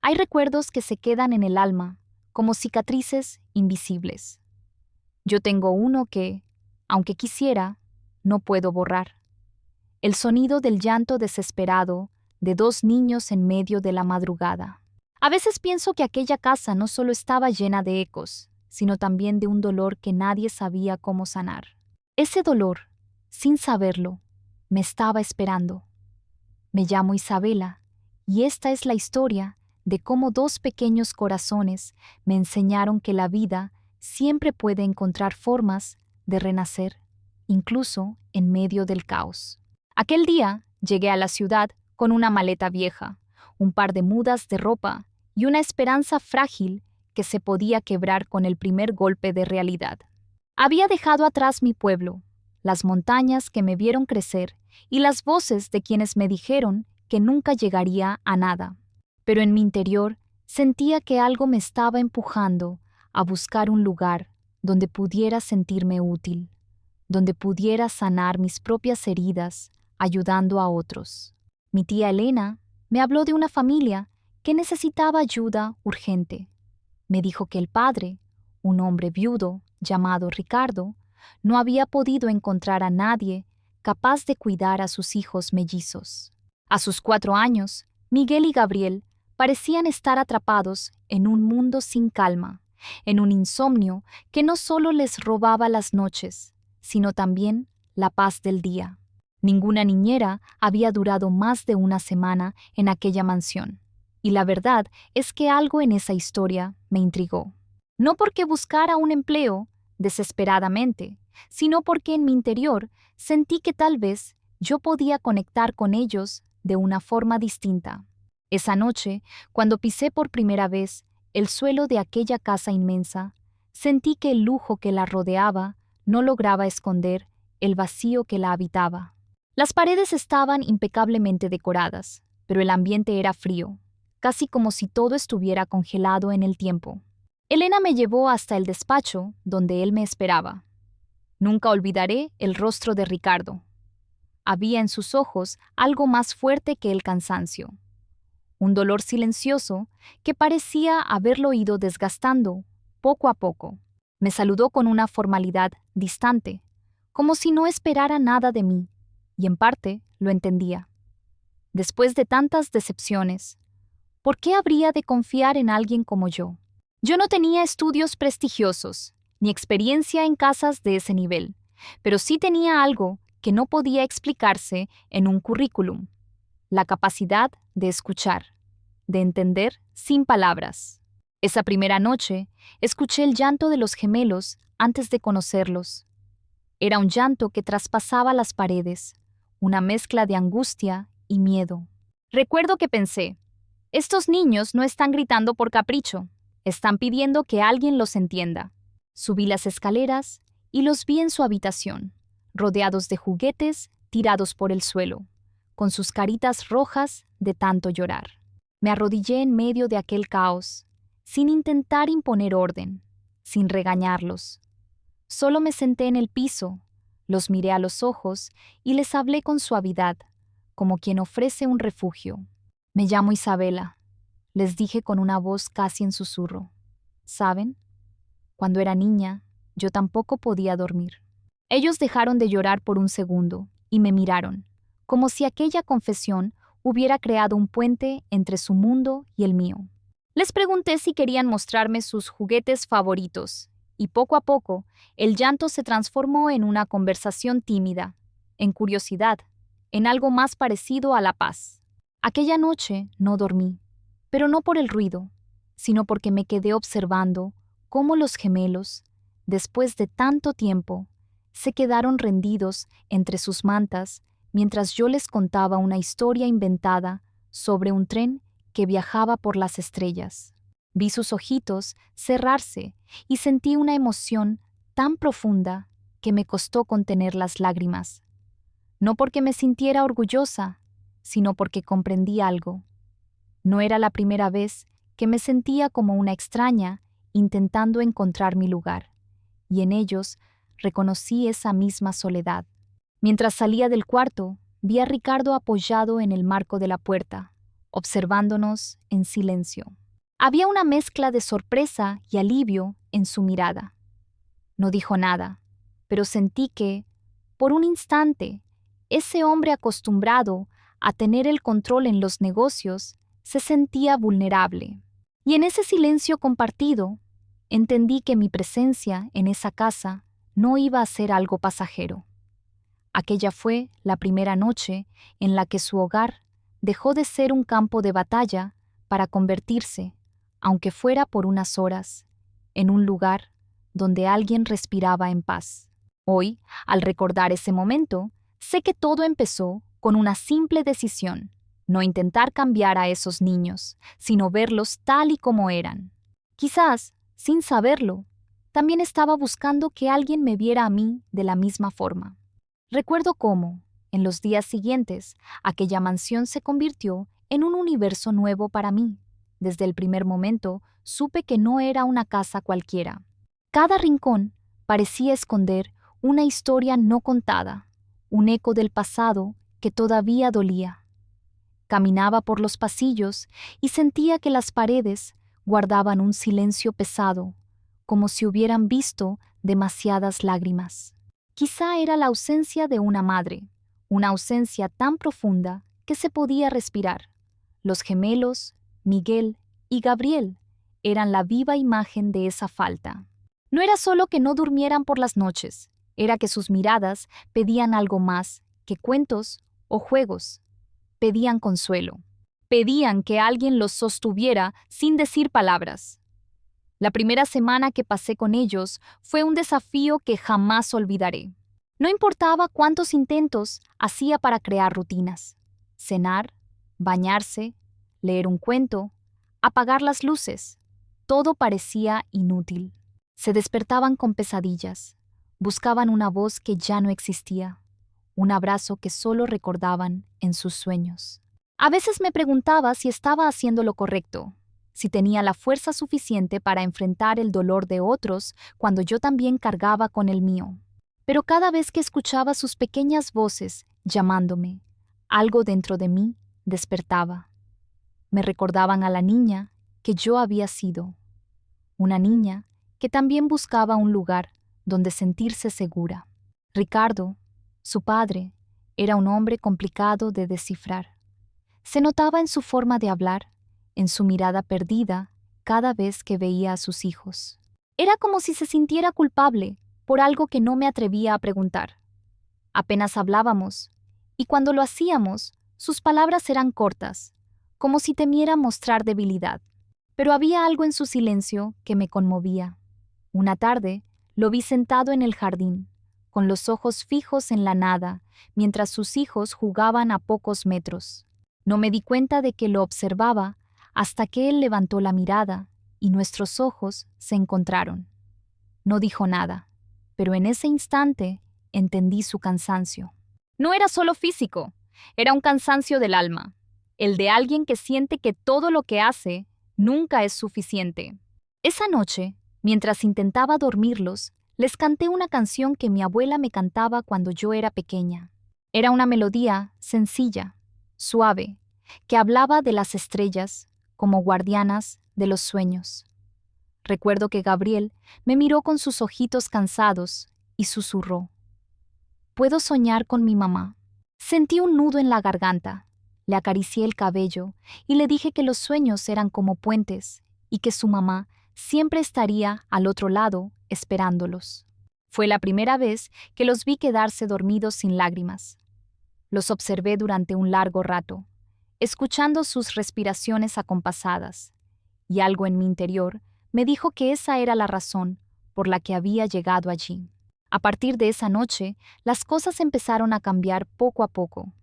Hay recuerdos que se quedan en el alma, como cicatrices invisibles. Yo tengo uno que, aunque quisiera, no puedo borrar. El sonido del llanto desesperado de dos niños en medio de la madrugada. A veces pienso que aquella casa no solo estaba llena de ecos, sino también de un dolor que nadie sabía cómo sanar. Ese dolor, sin saberlo, me estaba esperando. Me llamo Isabela, y esta es la historia de cómo dos pequeños corazones me enseñaron que la vida siempre puede encontrar formas de renacer, incluso en medio del caos. Aquel día llegué a la ciudad con una maleta vieja, un par de mudas de ropa y una esperanza frágil que se podía quebrar con el primer golpe de realidad. Había dejado atrás mi pueblo, las montañas que me vieron crecer y las voces de quienes me dijeron que nunca llegaría a nada. Pero en mi interior sentía que algo me estaba empujando a buscar un lugar donde pudiera sentirme útil, donde pudiera sanar mis propias heridas, ayudando a otros. Mi tía Elena me habló de una familia que necesitaba ayuda urgente. Me dijo que el padre, un hombre viudo llamado Ricardo, no había podido encontrar a nadie capaz de cuidar a sus hijos mellizos. A sus 4 años, Miguel y Gabriel parecían estar atrapados en un mundo sin calma, en un insomnio que no solo les robaba las noches, sino también la paz del día. Ninguna niñera había durado más de una semana en aquella mansión, y la verdad es que algo en esa historia me intrigó. No porque buscara un empleo desesperadamente, sino porque en mi interior sentí que tal vez yo podía conectar con ellos de una forma distinta. Esa noche, cuando pisé por primera vez el suelo de aquella casa inmensa, sentí que el lujo que la rodeaba no lograba esconder el vacío que la habitaba. Las paredes estaban impecablemente decoradas, pero el ambiente era frío, casi como si todo estuviera congelado en el tiempo. Elena me llevó hasta el despacho donde él me esperaba. Nunca olvidaré el rostro de Ricardo. Había en sus ojos algo más fuerte que el cansancio. Un dolor silencioso que parecía haberlo ido desgastando poco a poco. Me saludó con una formalidad distante, como si no esperara nada de mí, y en parte lo entendía. Después de tantas decepciones, ¿por qué habría de confiar en alguien como yo? Yo no tenía estudios prestigiosos, ni experiencia en casas de ese nivel, pero sí tenía algo que no podía explicarse en un currículum: la capacidad de escuchar, de entender sin palabras. Esa primera noche, escuché el llanto de los gemelos antes de conocerlos. Era un llanto que traspasaba las paredes, una mezcla de angustia y miedo. Recuerdo que pensé, estos niños no están gritando por capricho, están pidiendo que alguien los entienda. Subí las escaleras y los vi en su habitación, rodeados de juguetes tirados por el suelo, con sus caritas rojas de tanto llorar. Me arrodillé en medio de aquel caos, sin intentar imponer orden, sin regañarlos. Solo me senté en el piso, los miré a los ojos y les hablé con suavidad, como quien ofrece un refugio. Me llamo Isabela, les dije con una voz casi en susurro. ¿Saben? Cuando era niña, yo tampoco podía dormir. Ellos dejaron de llorar por un segundo y me miraron, como si aquella confesión hubiera creado un puente entre su mundo y el mío. Les pregunté si querían mostrarme sus juguetes favoritos, y poco a poco el llanto se transformó en una conversación tímida, en curiosidad, en algo más parecido a la paz. Aquella noche no dormí, pero no por el ruido, sino porque me quedé observando cómo los gemelos, después de tanto tiempo, se quedaron rendidos entre sus mantas mientras yo les contaba una historia inventada sobre un tren que viajaba por las estrellas. Vi sus ojitos cerrarse y sentí una emoción tan profunda que me costó contener las lágrimas. No porque me sintiera orgullosa, sino porque comprendí algo. No era la primera vez que me sentía como una extraña intentando encontrar mi lugar, y en ellos reconocí esa misma soledad. Mientras salía del cuarto, vi a Ricardo apoyado en el marco de la puerta, observándonos en silencio. Había una mezcla de sorpresa y alivio en su mirada. No dijo nada, pero sentí que, por un instante, ese hombre acostumbrado a tener el control en los negocios se sentía vulnerable. Y en ese silencio compartido, entendí que mi presencia en esa casa no iba a ser algo pasajero. Aquella fue la primera noche en la que su hogar dejó de ser un campo de batalla para convertirse, aunque fuera por unas horas, en un lugar donde alguien respiraba en paz. Hoy, al recordar ese momento, sé que todo empezó con una simple decisión: no intentar cambiar a esos niños, sino verlos tal y como eran. Quizás, sin saberlo, también estaba buscando que alguien me viera a mí de la misma forma. Recuerdo cómo, en los días siguientes, aquella mansión se convirtió en un universo nuevo para mí. Desde el primer momento, supe que no era una casa cualquiera. Cada rincón parecía esconder una historia no contada, un eco del pasado que todavía dolía. Caminaba por los pasillos y sentía que las paredes guardaban un silencio pesado, como si hubieran visto demasiadas lágrimas. Quizá era la ausencia de una madre, una ausencia tan profunda que se podía respirar. Los gemelos, Miguel y Gabriel, eran la viva imagen de esa falta. No era solo que no durmieran por las noches, era que sus miradas pedían algo más que cuentos o juegos. Pedían consuelo. Pedían que alguien los sostuviera sin decir palabras. La primera semana que pasé con ellos fue un desafío que jamás olvidaré. No importaba cuántos intentos hacía para crear rutinas. Cenar, bañarse, leer un cuento, apagar las luces. Todo parecía inútil. Se despertaban con pesadillas. Buscaban una voz que ya no existía, un abrazo que solo recordaban en sus sueños. A veces me preguntaba si estaba haciendo lo correcto, si tenía la fuerza suficiente para enfrentar el dolor de otros cuando yo también cargaba con el mío. Pero cada vez que escuchaba sus pequeñas voces llamándome, algo dentro de mí despertaba. Me recordaban a la niña que yo había sido, una niña que también buscaba un lugar donde sentirse segura. Ricardo, su padre, era un hombre complicado de descifrar. Se notaba en su forma de hablar, en su mirada perdida cada vez que veía a sus hijos. Era como si se sintiera culpable por algo que no me atrevía a preguntar. Apenas hablábamos, y cuando lo hacíamos, sus palabras eran cortas, como si temiera mostrar debilidad. Pero había algo en su silencio que me conmovía. Una tarde, lo vi sentado en el jardín, con los ojos fijos en la nada, mientras sus hijos jugaban a pocos metros. No me di cuenta de que lo observaba hasta que él levantó la mirada y nuestros ojos se encontraron. No dijo nada, pero en ese instante entendí su cansancio. No era solo físico, era un cansancio del alma, el de alguien que siente que todo lo que hace nunca es suficiente. Esa noche, mientras intentaba dormirlos, les canté una canción que mi abuela me cantaba cuando yo era pequeña. Era una melodía sencilla, suave, que hablaba de las estrellas como guardianas de los sueños. Recuerdo que Gabriel me miró con sus ojitos cansados y susurró: «¿Puedo soñar con mi mamá?». Sentí un nudo en la garganta, le acaricié el cabello y le dije que los sueños eran como puentes y que su mamá siempre estaría al otro lado esperándolos. Fue la primera vez que los vi quedarse dormidos sin lágrimas. Los observé durante un largo rato, escuchando sus respiraciones acompasadas, y algo en mi interior me dijo que esa era la razón por la que había llegado allí. A partir de esa noche, las cosas empezaron a cambiar poco a poco.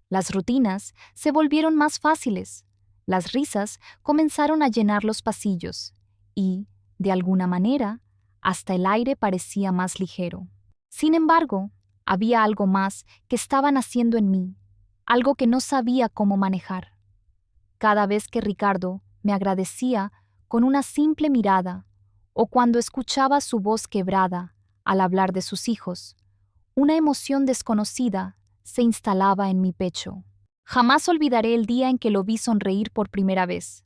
Las rutinas se volvieron más fáciles, las risas comenzaron a llenar los pasillos y, de alguna manera, hasta el aire parecía más ligero. Sin embargo, había algo más que estaban haciendo en mí, algo que no sabía cómo manejar. Cada vez que Ricardo me agradecía con una simple mirada o cuando escuchaba su voz quebrada al hablar de sus hijos, una emoción desconocida se instalaba en mi pecho. Jamás olvidaré el día en que lo vi sonreír por primera vez.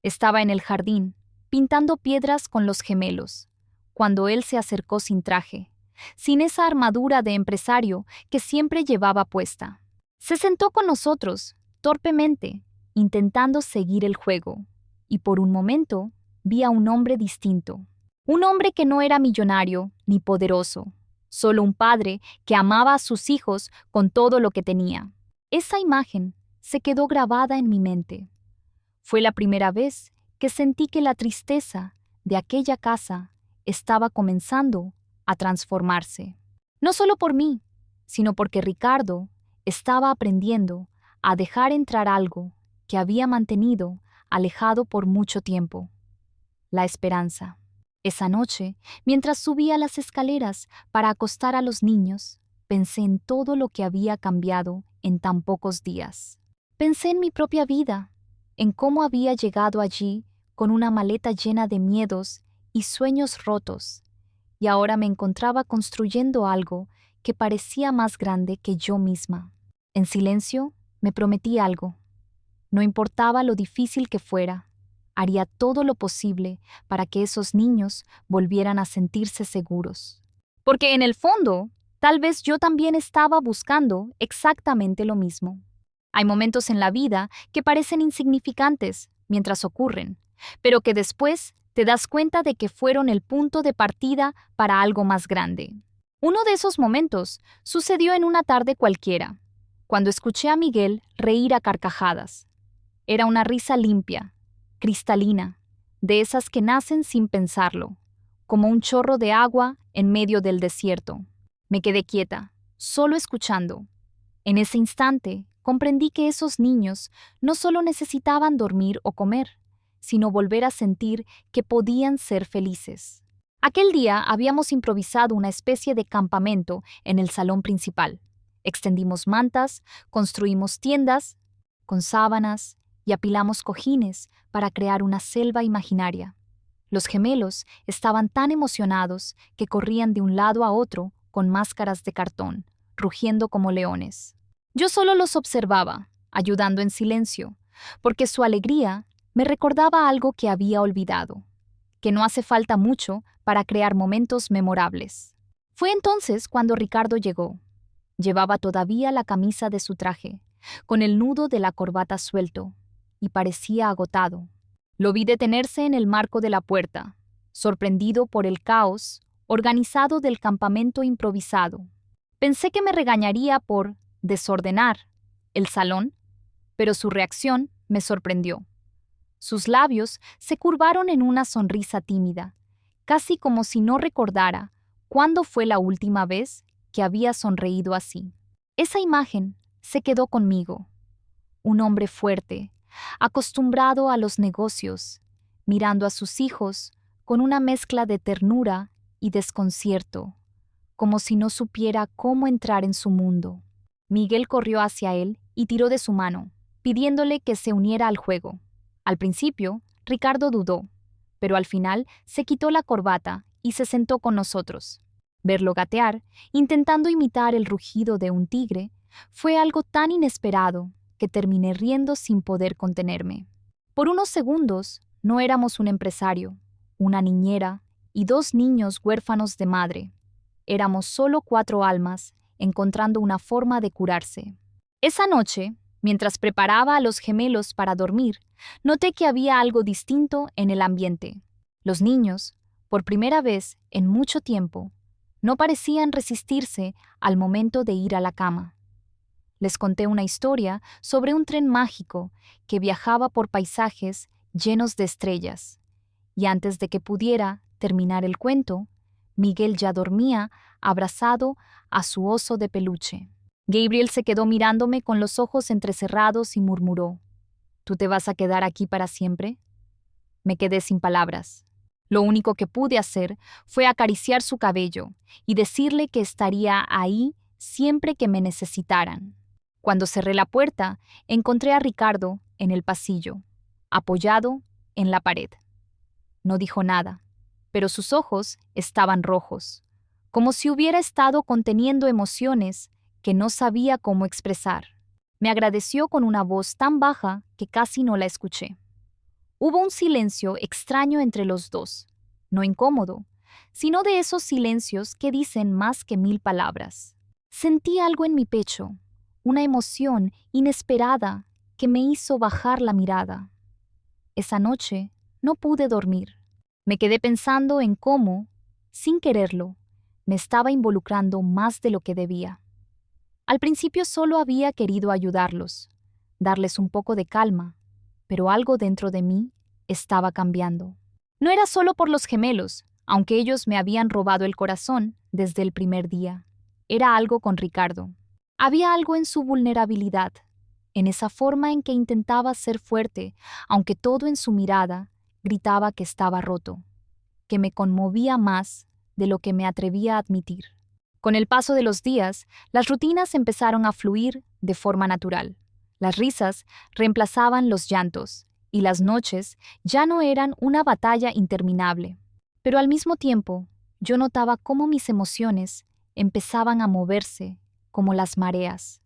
Estaba en el jardín, pintando piedras con los gemelos, cuando él se acercó sin traje, sin esa armadura de empresario que siempre llevaba puesta. Se sentó con nosotros, torpemente, intentando seguir el juego, y por un momento vi a un hombre distinto. Un hombre que no era millonario ni poderoso, solo un padre que amaba a sus hijos con todo lo que tenía. Esa imagen se quedó grabada en mi mente. Fue la primera vez que sentí que la tristeza de aquella casa estaba comenzando a transformarse. No solo por mí, sino porque Ricardo estaba aprendiendo a dejar entrar algo que había mantenido alejado por mucho tiempo: la esperanza. Esa noche, mientras subía las escaleras para acostar a los niños, pensé en todo lo que había cambiado en tan pocos días. Pensé en mi propia vida, en cómo había llegado allí con una maleta llena de miedos y sueños rotos, y ahora me encontraba construyendo algo que parecía más grande que yo misma. En silencio, me prometí algo. No importaba lo difícil que fuera, haría todo lo posible para que esos niños volvieran a sentirse seguros. Porque en el fondo, tal vez yo también estaba buscando exactamente lo mismo. Hay momentos en la vida que parecen insignificantes mientras ocurren, pero que después te das cuenta de que fueron el punto de partida para algo más grande. Uno de esos momentos sucedió en una tarde cualquiera, cuando escuché a Miguel reír a carcajadas. Era una risa limpia, cristalina, de esas que nacen sin pensarlo, como un chorro de agua en medio del desierto. Me quedé quieta, solo escuchando. En ese instante, comprendí que esos niños no solo necesitaban dormir o comer, sino volver a sentir que podían ser felices. Aquel día habíamos improvisado una especie de campamento en el salón principal. Extendimos mantas, construimos tiendas con sábanas y apilamos cojines para crear una selva imaginaria. Los gemelos estaban tan emocionados que corrían de un lado a otro con máscaras de cartón, rugiendo como leones. Yo solo los observaba, ayudando en silencio, porque su alegría me recordaba algo que había olvidado, que no hace falta mucho para crear momentos memorables. Fue entonces cuando Ricardo llegó. Llevaba todavía la camisa de su traje, con el nudo de la corbata suelto, y parecía agotado. Lo vi detenerse en el marco de la puerta, sorprendido por el caos organizado del campamento improvisado. Pensé que me regañaría por desordenar el salón, pero su reacción me sorprendió. Sus labios se curvaron en una sonrisa tímida, casi como si no recordara cuándo fue la última vez que había sonreído así. Esa imagen se quedó conmigo. Un hombre fuerte, acostumbrado a los negocios, mirando a sus hijos con una mezcla de ternura y desconcierto, como si no supiera cómo entrar en su mundo. Miguel corrió hacia él y tiró de su mano, pidiéndole que se uniera al juego. Al principio, Ricardo dudó, pero al final se quitó la corbata y se sentó con nosotros. Verlo gatear, intentando imitar el rugido de un tigre, fue algo tan inesperado que terminé riendo sin poder contenerme. Por unos segundos, no éramos un empresario, una niñera y dos niños huérfanos de madre. Éramos solo 4 almas encontrando una forma de curarse. Esa noche, mientras preparaba a los gemelos para dormir, noté que había algo distinto en el ambiente. Los niños, por primera vez en mucho tiempo, no parecían resistirse al momento de ir a la cama. Les conté una historia sobre un tren mágico que viajaba por paisajes llenos de estrellas, y antes de que pudiera terminar el cuento, Miguel ya dormía abrazado a su oso de peluche. Gabriel se quedó mirándome con los ojos entrecerrados y murmuró: ¿Tú te vas a quedar aquí para siempre? Me quedé sin palabras. Lo único que pude hacer fue acariciar su cabello y decirle que estaría ahí siempre que me necesitaran. Cuando cerré la puerta, encontré a Ricardo en el pasillo, apoyado en la pared. No dijo nada, pero sus ojos estaban rojos, como si hubiera estado conteniendo emociones que no sabía cómo expresar. Me agradeció con una voz tan baja que casi no la escuché. Hubo un silencio extraño entre los dos, no incómodo, sino de esos silencios que dicen más que 1000 palabras. Sentí algo en mi pecho, una emoción inesperada que me hizo bajar la mirada. Esa noche no pude dormir. Me quedé pensando en cómo, sin quererlo, me estaba involucrando más de lo que debía. Al principio solo había querido ayudarlos, darles un poco de calma, pero algo dentro de mí estaba cambiando. No era solo por los gemelos, aunque ellos me habían robado el corazón desde el primer día. Era algo con Ricardo. Había algo en su vulnerabilidad, en esa forma en que intentaba ser fuerte, aunque todo en su mirada gritaba que estaba roto, que me conmovía más de lo que me atrevía a admitir. Con el paso de los días, las rutinas empezaron a fluir de forma natural. Las risas reemplazaban los llantos, y las noches ya no eran una batalla interminable. Pero al mismo tiempo, yo notaba cómo mis emociones empezaban a moverse como las mareas,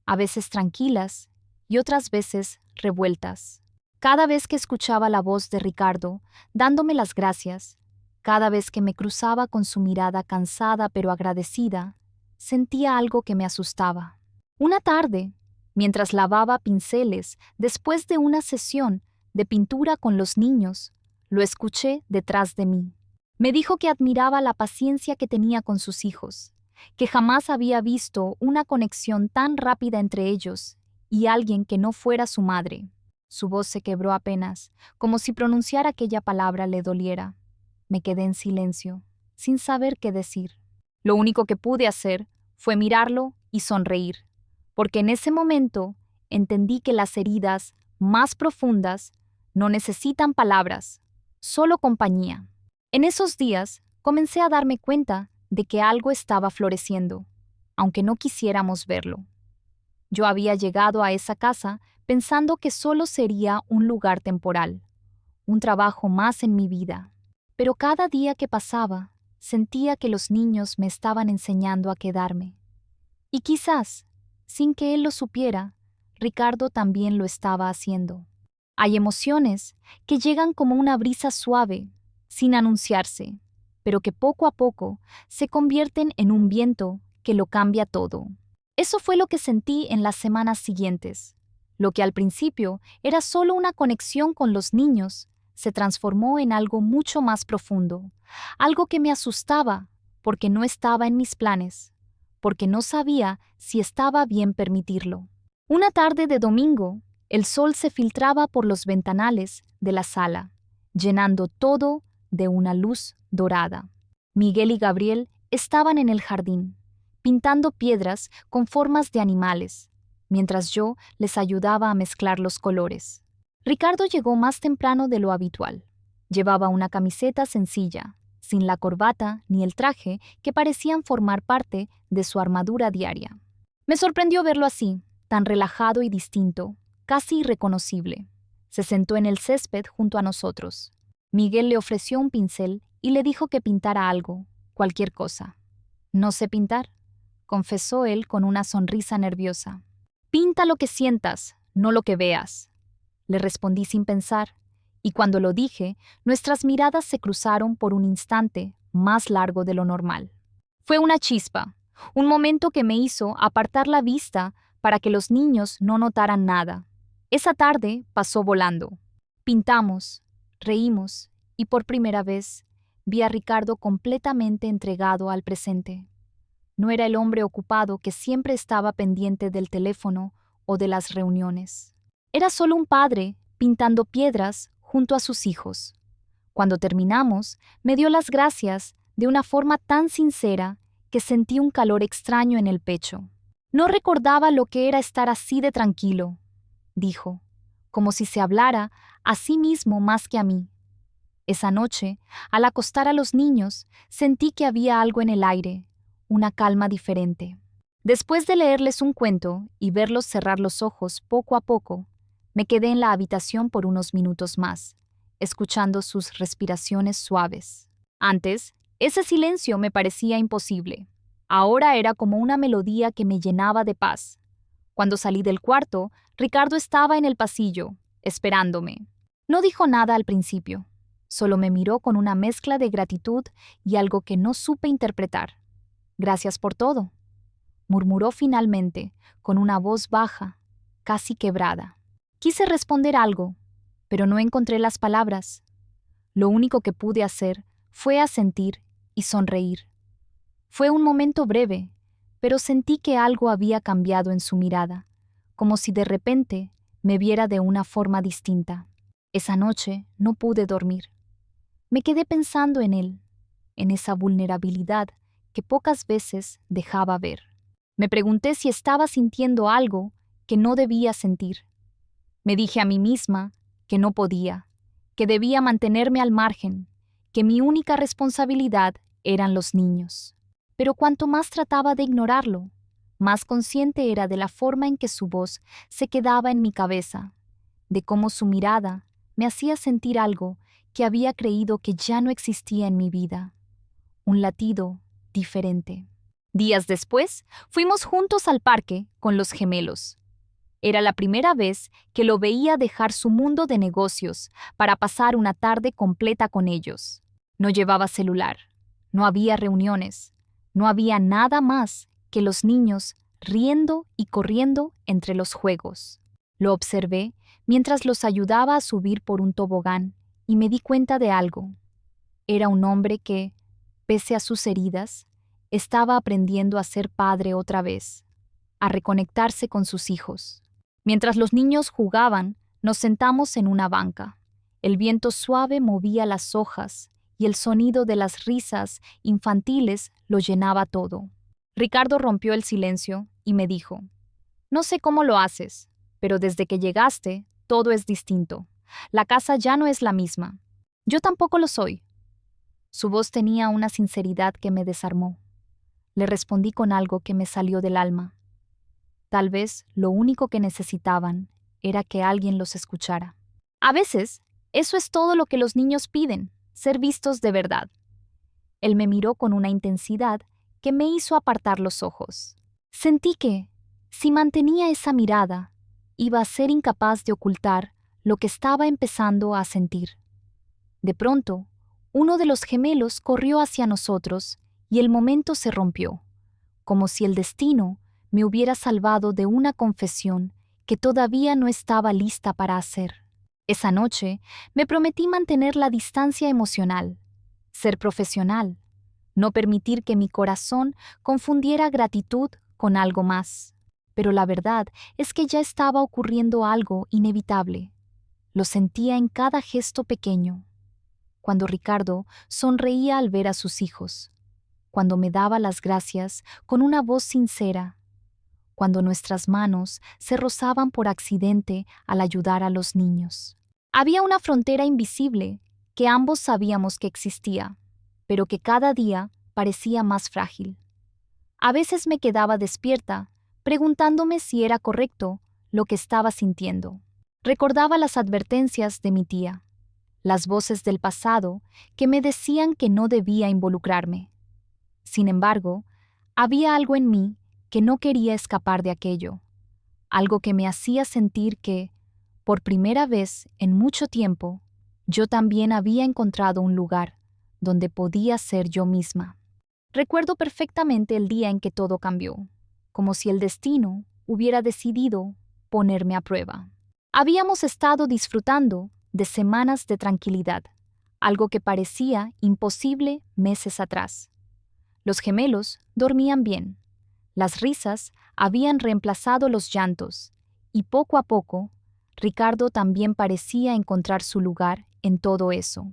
a veces tranquilas y otras veces revueltas. Cada vez que escuchaba la voz de Ricardo, dándome las gracias, cada vez que me cruzaba con su mirada cansada pero agradecida, sentía algo que me asustaba. Una tarde, mientras lavaba pinceles después de una sesión de pintura con los niños, lo escuché detrás de mí. Me dijo que admiraba la paciencia que tenía con sus hijos, que jamás había visto una conexión tan rápida entre ellos y alguien que no fuera su madre. Su voz se quebró apenas, como si pronunciar aquella palabra le doliera. Me quedé en silencio, sin saber qué decir. Lo único que pude hacer fue mirarlo y sonreír, porque en ese momento entendí que las heridas más profundas no necesitan palabras, solo compañía. En esos días comencé a darme cuenta de que algo estaba floreciendo, aunque no quisiéramos verlo. Yo había llegado a esa casa pensando que solo sería un lugar temporal, un trabajo más en mi vida. Pero cada día que pasaba, sentía que los niños me estaban enseñando a quedarme. Y quizás, sin que él lo supiera, Ricardo también lo estaba haciendo. Hay emociones que llegan como una brisa suave, sin anunciarse, pero que poco a poco se convierten en un viento que lo cambia todo. Eso fue lo que sentí en las semanas siguientes. Lo que al principio era solo una conexión con los niños, se transformó en algo mucho más profundo, algo que me asustaba porque no estaba en mis planes, porque no sabía si estaba bien permitirlo. Una tarde de domingo, el sol se filtraba por los ventanales de la sala, llenando todo de una luz dorada. Miguel y Gabriel estaban en el jardín, pintando piedras con formas de animales, mientras yo les ayudaba a mezclar los colores. Ricardo llegó más temprano de lo habitual. Llevaba una camiseta sencilla, sin la corbata ni el traje que parecían formar parte de su armadura diaria. Me sorprendió verlo así, tan relajado y distinto, casi irreconocible. Se sentó en el césped junto a nosotros. Miguel le ofreció un pincel y le dijo que pintara algo, cualquier cosa. «No sé pintar», confesó él con una sonrisa nerviosa. «Pinta lo que sientas, no lo que veas», le respondí sin pensar, y cuando lo dije, nuestras miradas se cruzaron por un instante más largo de lo normal. Fue una chispa, un momento que me hizo apartar la vista para que los niños no notaran nada. Esa tarde pasó volando. Pintamos, reímos, y por primera vez vi a Ricardo completamente entregado al presente. No era el hombre ocupado que siempre estaba pendiente del teléfono o de las reuniones. Era solo un padre pintando piedras junto a sus hijos. Cuando terminamos, me dio las gracias de una forma tan sincera que sentí un calor extraño en el pecho. «No recordaba lo que era estar así de tranquilo», dijo, como si se hablara a sí mismo más que a mí. Esa noche, al acostar a los niños, sentí que había algo en el aire, una calma diferente. Después de leerles un cuento y verlos cerrar los ojos poco a poco, me quedé en la habitación por unos minutos más, escuchando sus respiraciones suaves. Antes, ese silencio me parecía imposible. Ahora era como una melodía que me llenaba de paz. Cuando salí del cuarto, Ricardo estaba en el pasillo, esperándome. No dijo nada al principio, solo me miró con una mezcla de gratitud y algo que no supe interpretar. «Gracias por todo», murmuró finalmente, con una voz baja, casi quebrada. Quise responder algo, pero no encontré las palabras. Lo único que pude hacer fue asentir y sonreír. Fue un momento breve, pero sentí que algo había cambiado en su mirada, como si de repente me viera de una forma distinta. Esa noche no pude dormir. Me quedé pensando en él, en esa vulnerabilidad que pocas veces dejaba ver. Me pregunté si estaba sintiendo algo que no debía sentir. Me dije a mí misma que no podía, que debía mantenerme al margen, que mi única responsabilidad eran los niños. Pero cuanto más trataba de ignorarlo, más consciente era de la forma en que su voz se quedaba en mi cabeza, de cómo su mirada me hacía sentir algo que había creído que ya no existía en mi vida. Un latido diferente. Días después, fuimos juntos al parque con los gemelos. Era la primera vez que lo veía dejar su mundo de negocios para pasar una tarde completa con ellos. No llevaba celular, no había reuniones, no había nada más que los niños riendo y corriendo entre los juegos. Lo observé mientras los ayudaba a subir por un tobogán y me di cuenta de algo. Era un hombre que, pese a sus heridas, estaba aprendiendo a ser padre otra vez, a reconectarse con sus hijos. Mientras los niños jugaban, nos sentamos en una banca. El viento suave movía las hojas y el sonido de las risas infantiles lo llenaba todo. Ricardo rompió el silencio y me dijo: «No sé cómo lo haces, pero desde que llegaste, todo es distinto. La casa ya no es la misma. Yo tampoco lo soy». Su voz tenía una sinceridad que me desarmó. Le respondí con algo que me salió del alma. Tal vez lo único que necesitaban era que alguien los escuchara. A veces, eso es todo lo que los niños piden, ser vistos de verdad. Él me miró con una intensidad que me hizo apartar los ojos. Sentí que, si mantenía esa mirada, iba a ser incapaz de ocultar lo que estaba empezando a sentir. De pronto, uno de los gemelos corrió hacia nosotros y el momento se rompió, como si el destino me hubiera salvado de una confesión que todavía no estaba lista para hacer. Esa noche me prometí mantener la distancia emocional, ser profesional, no permitir que mi corazón confundiera gratitud con algo más. Pero la verdad es que ya estaba ocurriendo algo inevitable. Lo sentía en cada gesto pequeño. Cuando Ricardo sonreía al ver a sus hijos, cuando me daba las gracias con una voz sincera, cuando nuestras manos se rozaban por accidente al ayudar a los niños. Había una frontera invisible que ambos sabíamos que existía, pero que cada día parecía más frágil. A veces me quedaba despierta, preguntándome si era correcto lo que estaba sintiendo. Recordaba las advertencias de mi tía, las voces del pasado que me decían que no debía involucrarme. Sin embargo, había algo en mí que no quería escapar de aquello, algo que me hacía sentir que, por primera vez en mucho tiempo, yo también había encontrado un lugar donde podía ser yo misma. Recuerdo perfectamente el día en que todo cambió, como si el destino hubiera decidido ponerme a prueba. Habíamos estado disfrutando de semanas de tranquilidad, algo que parecía imposible meses atrás. Los gemelos dormían bien, las risas habían reemplazado los llantos, y poco a poco, Ricardo también parecía encontrar su lugar en todo eso.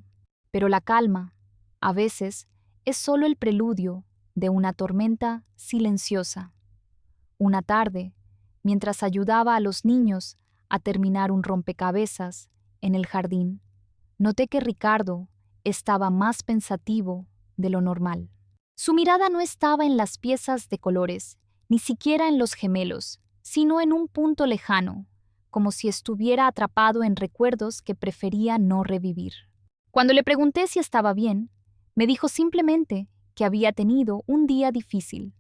Pero la calma, a veces, es solo el preludio de una tormenta silenciosa. Una tarde, mientras ayudaba a los niños a terminar un rompecabezas en el jardín, noté que Ricardo estaba más pensativo de lo normal. Su mirada no estaba en las piezas de colores, ni siquiera en los gemelos, sino en un punto lejano, como si estuviera atrapado en recuerdos que prefería no revivir. Cuando le pregunté si estaba bien, me dijo simplemente que había tenido un día difícil,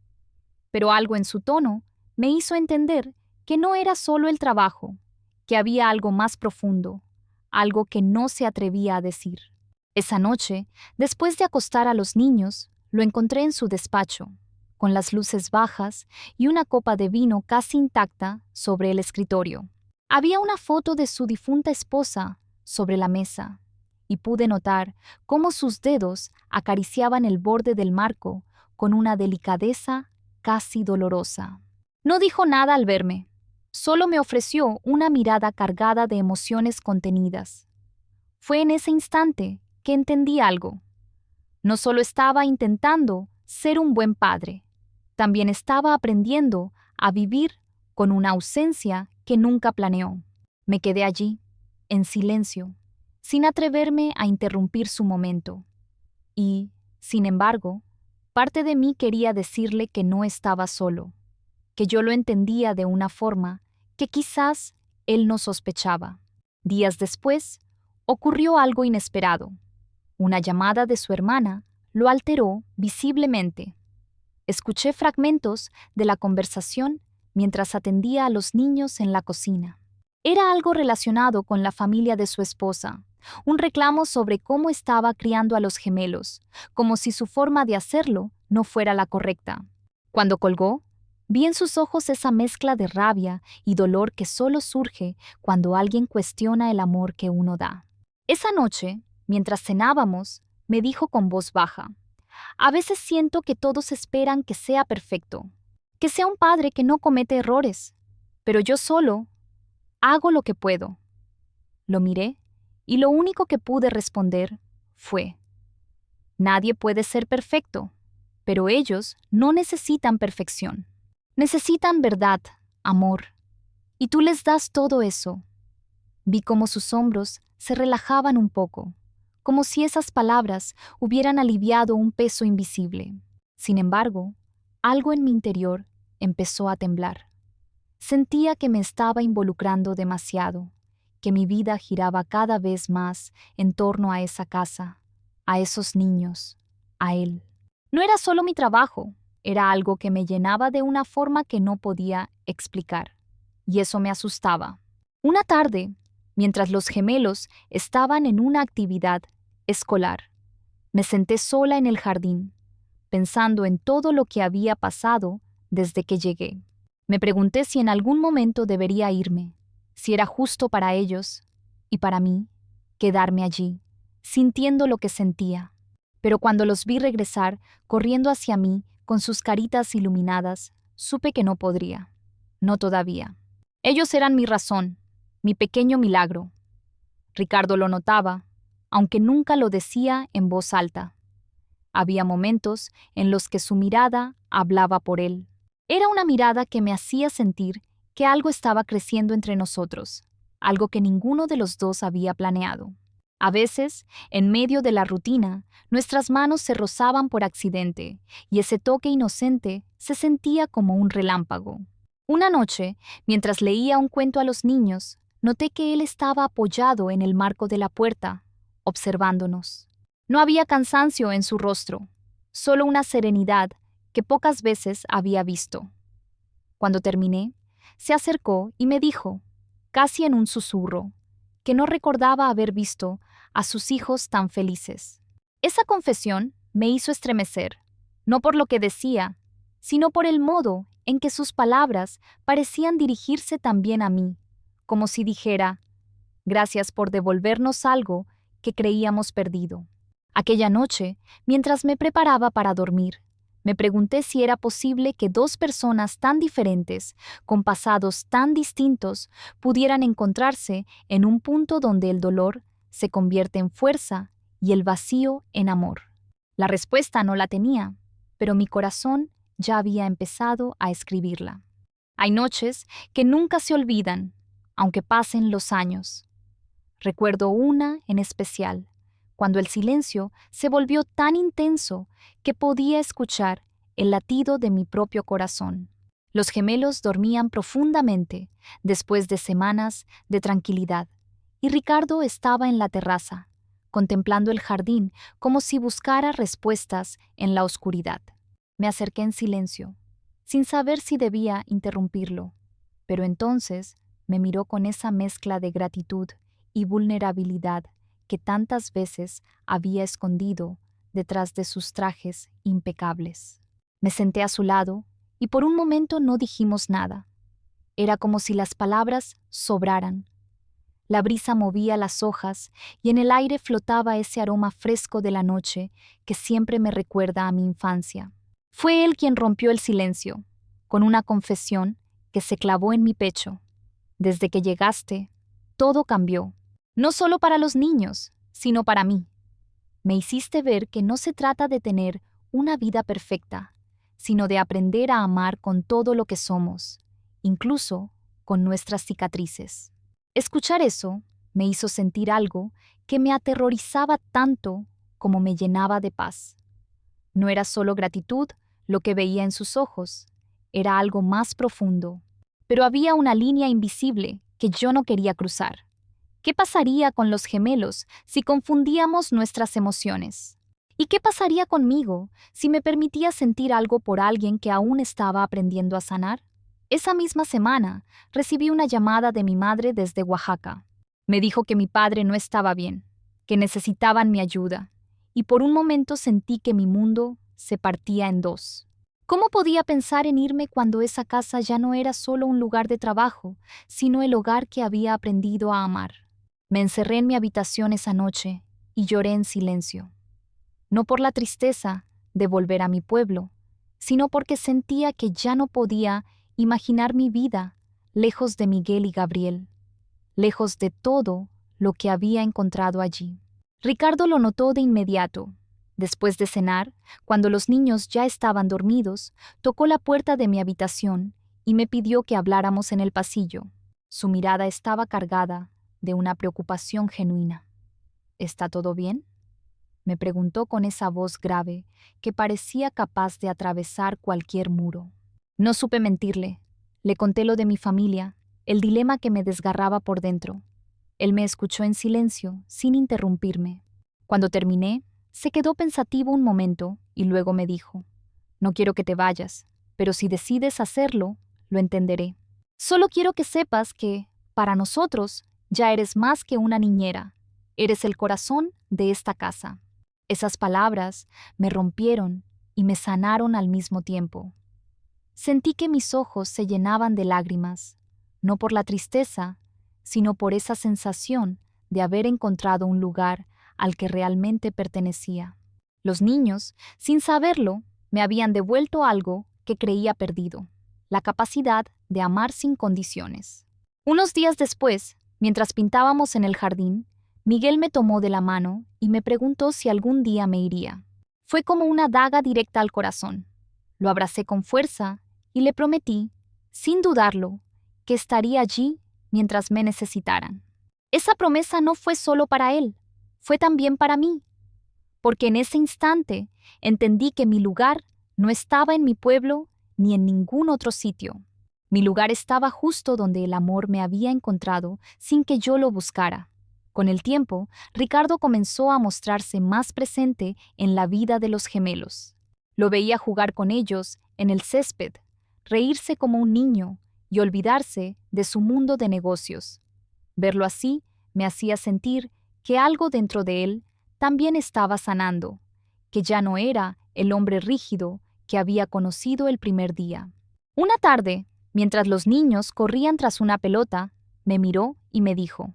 pero algo en su tono me hizo entender que no era solo el trabajo, que había algo más profundo, algo que no se atrevía a decir. Esa noche, después de acostar a los niños, lo encontré en su despacho, con las luces bajas y una copa de vino casi intacta sobre el escritorio. Había una foto de su difunta esposa sobre la mesa, y pude notar cómo sus dedos acariciaban el borde del marco con una delicadeza casi dolorosa. No dijo nada al verme, solo me ofreció una mirada cargada de emociones contenidas. Fue en ese instante que entendí algo. No solo estaba intentando ser un buen padre, también estaba aprendiendo a vivir con una ausencia que nunca planeó. Me quedé allí, en silencio, sin atreverme a interrumpir su momento. Y, sin embargo, parte de mí quería decirle que no estaba solo, que yo lo entendía de una forma que quizás él no sospechaba. Días después, ocurrió algo inesperado. Una llamada de su hermana lo alteró visiblemente. Escuché fragmentos de la conversación mientras atendía a los niños en la cocina. Era algo relacionado con la familia de su esposa, un reclamo sobre cómo estaba criando a los gemelos, como si su forma de hacerlo no fuera la correcta. Cuando colgó, vi en sus ojos esa mezcla de rabia y dolor que solo surge cuando alguien cuestiona el amor que uno da. Esa noche, mientras cenábamos, me dijo con voz baja: a veces siento que todos esperan que sea perfecto, que sea un padre que no comete errores, pero yo solo hago lo que puedo. Lo miré y lo único que pude responder fue: nadie puede ser perfecto, pero ellos no necesitan perfección. Necesitan verdad, amor, y tú les das todo eso. Vi cómo sus hombros se relajaban un poco, como si esas palabras hubieran aliviado un peso invisible. Sin embargo, algo en mi interior empezó a temblar. Sentía que me estaba involucrando demasiado, que mi vida giraba cada vez más en torno a esa casa, a esos niños, a él. No era solo mi trabajo, era algo que me llenaba de una forma que no podía explicar, y eso me asustaba. Una tarde, mientras los gemelos estaban en una actividad escolar, me senté sola en el jardín, pensando en todo lo que había pasado desde que llegué. Me pregunté si en algún momento debería irme, si era justo para ellos y para mí quedarme allí, sintiendo lo que sentía. Pero cuando los vi regresar, corriendo hacia mí, con sus caritas iluminadas, supe que no podría. No todavía. Ellos eran mi razón, mi pequeño milagro. Ricardo lo notaba, aunque nunca lo decía en voz alta. Había momentos en los que su mirada hablaba por él. Era una mirada que me hacía sentir que algo estaba creciendo entre nosotros, algo que ninguno de los dos había planeado. A veces, en medio de la rutina, nuestras manos se rozaban por accidente, y ese toque inocente se sentía como un relámpago. Una noche, mientras leía un cuento a los niños, noté que él estaba apoyado en el marco de la puerta, observándonos. No había cansancio en su rostro, solo una serenidad que pocas veces había visto. Cuando terminé, se acercó y me dijo, casi en un susurro, que no recordaba haber visto a sus hijos tan felices. Esa confesión me hizo estremecer, no por lo que decía, sino por el modo en que sus palabras parecían dirigirse también a mí, como si dijera: gracias por devolvernos algo que creíamos perdido. Aquella noche, mientras me preparaba para dormir, me pregunté si era posible que dos personas tan diferentes, con pasados tan distintos, pudieran encontrarse en un punto donde el dolor se convierte en fuerza y el vacío en amor. La respuesta no la tenía, pero mi corazón ya había empezado a escribirla. Hay noches que nunca se olvidan, aunque pasen los años. Recuerdo una en especial, cuando el silencio se volvió tan intenso que podía escuchar el latido de mi propio corazón. Los gemelos dormían profundamente después de semanas de tranquilidad, y Ricardo estaba en la terraza, contemplando el jardín como si buscara respuestas en la oscuridad. Me acerqué en silencio, sin saber si debía interrumpirlo. Pero entonces me miró con esa mezcla de gratitud y vulnerabilidad que tantas veces había escondido detrás de sus trajes impecables. Me senté a su lado y por un momento no dijimos nada. Era como si las palabras sobraran. La brisa movía las hojas y en el aire flotaba ese aroma fresco de la noche que siempre me recuerda a mi infancia. Fue él quien rompió el silencio, con una confesión que se clavó en mi pecho. Desde que llegaste, todo cambió, no solo para los niños, sino para mí. Me hiciste ver que no se trata de tener una vida perfecta, sino de aprender a amar con todo lo que somos, incluso con nuestras cicatrices. Escuchar eso me hizo sentir algo que me aterrorizaba tanto como me llenaba de paz. No era solo gratitud lo que veía en sus ojos, era algo más profundo. Pero había una línea invisible que yo no quería cruzar. ¿Qué pasaría con los gemelos si confundíamos nuestras emociones? ¿Y qué pasaría conmigo si me permitía sentir algo por alguien que aún estaba aprendiendo a sanar? Esa misma semana recibí una llamada de mi madre desde Oaxaca. Me dijo que mi padre no estaba bien, que necesitaban mi ayuda, y por un momento sentí que mi mundo se partía en dos. ¿Cómo podía pensar en irme cuando esa casa ya no era solo un lugar de trabajo, sino el hogar que había aprendido a amar? Me encerré en mi habitación esa noche y lloré en silencio. No por la tristeza de volver a mi pueblo, sino porque sentía que ya no podía imaginar mi vida lejos de Miguel y Gabriel, lejos de todo lo que había encontrado allí. Ricardo lo notó de inmediato. Después de cenar, cuando los niños ya estaban dormidos, tocó la puerta de mi habitación y me pidió que habláramos en el pasillo. Su mirada estaba cargada de una preocupación genuina. ¿Está todo bien?, me preguntó con esa voz grave que parecía capaz de atravesar cualquier muro. No supe mentirle. Le conté lo de mi familia, el dilema que me desgarraba por dentro. Él me escuchó en silencio, sin interrumpirme. Cuando terminé, se quedó pensativo un momento y luego me dijo: «No quiero que te vayas, pero si decides hacerlo, lo entenderé. Solo quiero que sepas que, para nosotros, ya eres más que una niñera. Eres el corazón de esta casa». Esas palabras me rompieron y me sanaron al mismo tiempo. Sentí que mis ojos se llenaban de lágrimas, no por la tristeza, sino por esa sensación de haber encontrado un lugar al que realmente pertenecía. Los niños, sin saberlo, me habían devuelto algo que creía perdido: la capacidad de amar sin condiciones. Unos días después, mientras pintábamos en el jardín, Miguel me tomó de la mano y me preguntó si algún día me iría. Fue como una daga directa al corazón. Lo abracé con fuerza y le prometí, sin dudarlo, que estaría allí mientras me necesitaran. Esa promesa no fue solo para él, fue también para mí, porque en ese instante entendí que mi lugar no estaba en mi pueblo ni en ningún otro sitio. Mi lugar estaba justo donde el amor me había encontrado sin que yo lo buscara. Con el tiempo, Ricardo comenzó a mostrarse más presente en la vida de los gemelos. Lo veía jugar con ellos en el césped, reírse como un niño y olvidarse de su mundo de negocios. Verlo así me hacía sentir que algo dentro de él también estaba sanando, que ya no era el hombre rígido que había conocido el primer día. Una tarde, mientras los niños corrían tras una pelota, me miró y me dijo: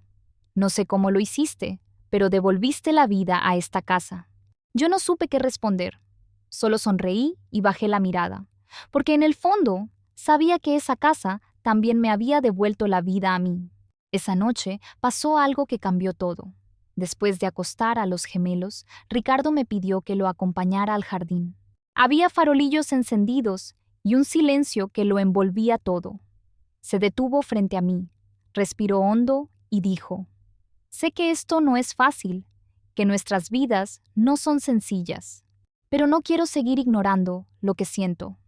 «No sé cómo lo hiciste, pero devolviste la vida a esta casa». Yo no supe qué responder. Solo sonreí y bajé la mirada, porque en el fondo sabía que esa casa también me había devuelto la vida a mí. Esa noche pasó algo que cambió todo. Después de acostar a los gemelos, Ricardo me pidió que lo acompañara al jardín. Había farolillos encendidos y un silencio que lo envolvía todo. Se detuvo frente a mí, respiró hondo y dijo: «Sé que esto no es fácil, que nuestras vidas no son sencillas, pero no quiero seguir ignorando lo que siento.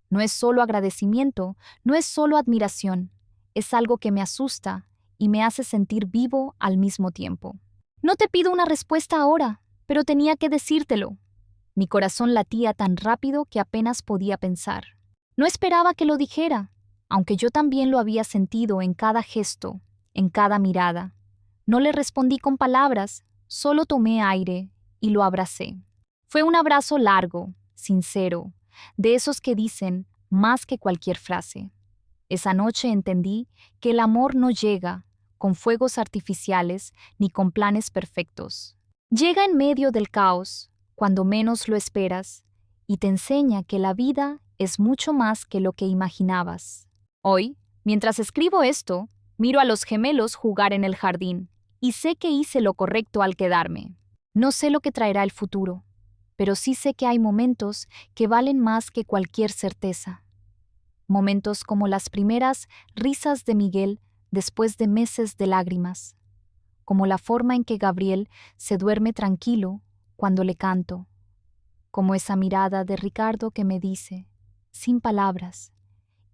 No es solo agradecimiento, no es solo admiración, es algo que me asusta y me hace sentir vivo al mismo tiempo. No te pido una respuesta ahora, pero tenía que decírtelo». Mi corazón latía tan rápido que apenas podía pensar. No esperaba que lo dijera, aunque yo también lo había sentido en cada gesto, en cada mirada. No le respondí con palabras, solo tomé aire y lo abracé. Fue un abrazo largo, sincero, de esos que dicen más que cualquier frase. Esa noche entendí que el amor no llega con fuegos artificiales ni con planes perfectos. Llega en medio del caos, cuando menos lo esperas, y te enseña que la vida es mucho más que lo que imaginabas. Hoy, mientras escribo esto, miro a los gemelos jugar en el jardín, y sé que hice lo correcto al quedarme. No sé lo que traerá el futuro, pero sí sé que hay momentos que valen más que cualquier certeza. Momentos como las primeras risas de Miguel después de meses de lágrimas, como la forma en que Gabriel se duerme tranquilo cuando le canto, como esa mirada de Ricardo que me dice, sin palabras,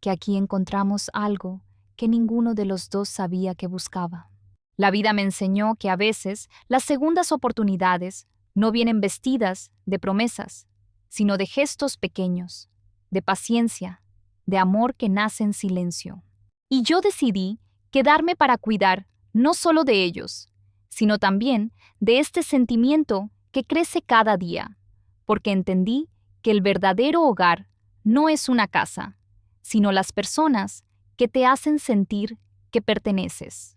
que aquí encontramos algo que ninguno de los dos sabía que buscaba. La vida me enseñó que a veces las segundas oportunidades no vienen vestidas de promesas, sino de gestos pequeños, de paciencia, de amor que nace en silencio. Y yo decidí quedarme para cuidar no solo de ellos, sino también de este sentimiento que crece cada día, porque entendí que el verdadero hogar no es una casa, sino las personas que te hacen sentir que perteneces.